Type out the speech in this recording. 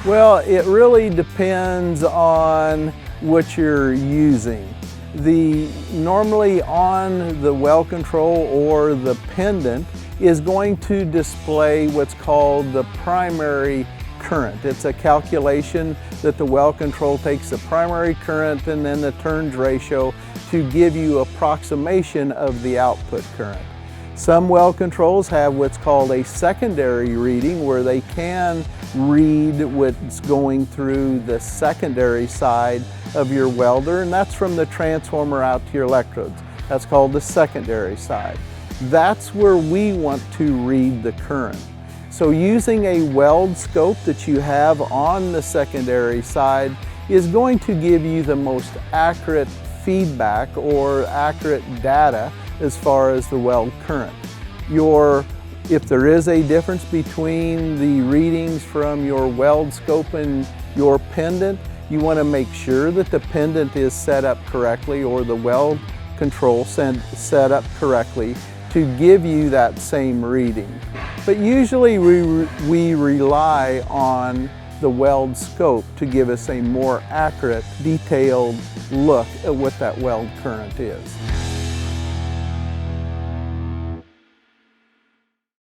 Well, it really depends on what you're using. Normally on the weld control or the pendant is going to display what's called the primary current. It's a calculation that the weld control takes the primary current and then the turns ratio to give you approximation of the output current. Some weld controls have what's called a secondary reading, where they can read what's going through the secondary side of your welder, and that's from the transformer out to your electrodes. That's called the secondary side. That's where we want to read the current. So using a weld scope that you have on the secondary side is going to give you the most accurate feedback or accurate data as far as the weld current. If there is a difference between the readings from your weld scope and your pendant, you want to make sure that the pendant is set up correctly or the weld control set up correctly to give you that same reading. But usually we rely on the weld scope to give us a more accurate, detailed look at what that weld current is.